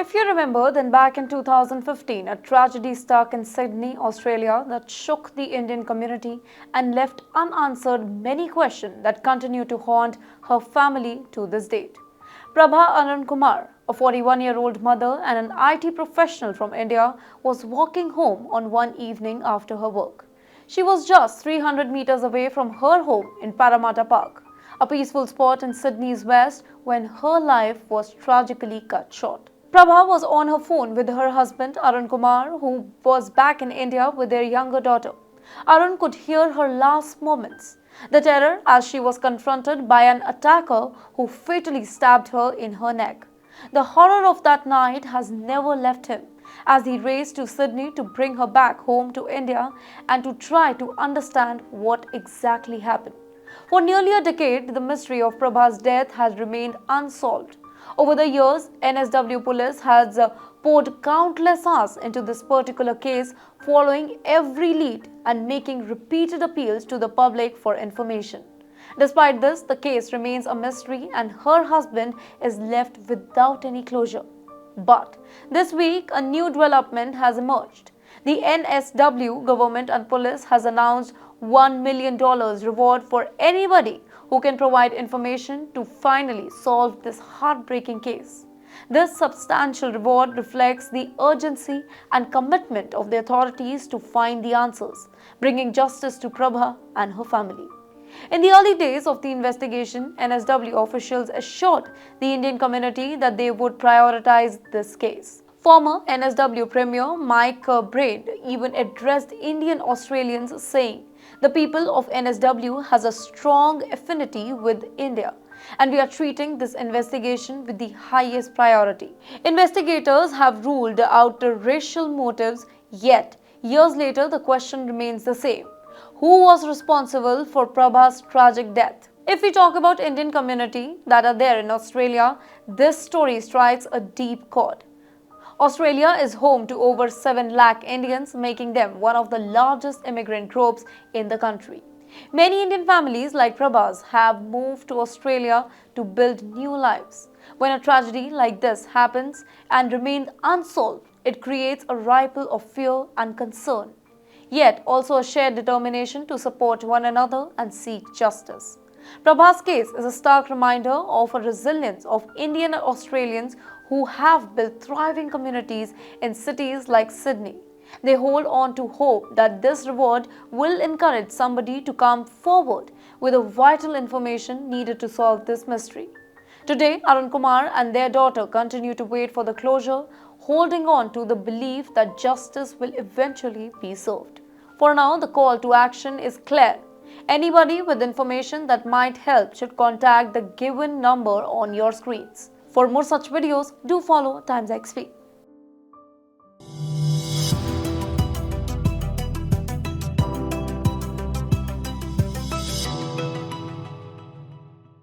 If you remember, then back in 2015, a tragedy struck in Sydney, Australia that shook the Indian community and left unanswered many questions that continue to haunt her family to this date. Prabha Arun Kumar, a 41-year-old mother and an IT professional from India, was walking home on one evening after her work. She was just 300 meters away from her home in Parramatta Park, a peaceful spot in Sydney's west, when her life was tragically cut short. Prabha was on her phone with her husband Arun Kumar, who was back in India with their younger daughter. Arun could hear her last moments, the terror as she was confronted by an attacker who fatally stabbed her in her neck. The horror of that night has never left him, as he raced to Sydney to bring her back home to India and to try to understand what exactly happened. For nearly a decade, the mystery of Prabha's death has remained unsolved. Over the years, NSW police has poured countless hours into this particular case, following every lead and making repeated appeals to the public for information. Despite this, the case remains a mystery and her husband is left without any closure. But this week, a new development has emerged. The NSW government and police has announced $1 million reward for anybody who can provide information to finally solve this heartbreaking case. This substantial reward reflects the urgency and commitment of the authorities to find the answers, bringing justice to Prabha and her family. In the early days of the investigation, NSW officials assured the Indian community that they would prioritize this case. Former NSW Premier Mike Braid even addressed Indian Australians, saying, "The people of NSW has a strong affinity with India, and we are treating this investigation with the highest priority." Investigators have ruled out racial motives, yet years later the question remains the same: who was responsible for Prabha's tragic death? If we talk about Indian community that are there in Australia, this story strikes a deep chord. Australia is home to over 7 lakh Indians, making them one of the largest immigrant groups in the country. Many Indian families like Prabha's have moved to Australia to build new lives. When a tragedy like this happens and remains unsolved, it creates a ripple of fear and concern, yet also a shared determination to support one another and seek justice. Prabha's case is a stark reminder of a resilience of Indian Australians who have built thriving communities in cities like Sydney. They hold on to hope that this reward will encourage somebody to come forward with the vital information needed to solve this mystery. Today, Arun Kumar and their daughter continue to wait for the closure, holding on to the belief that justice will eventually be served. For now, the call to action is clear. Anybody with information that might help should contact the given number on your screens. For more such videos, do follow TimesXP.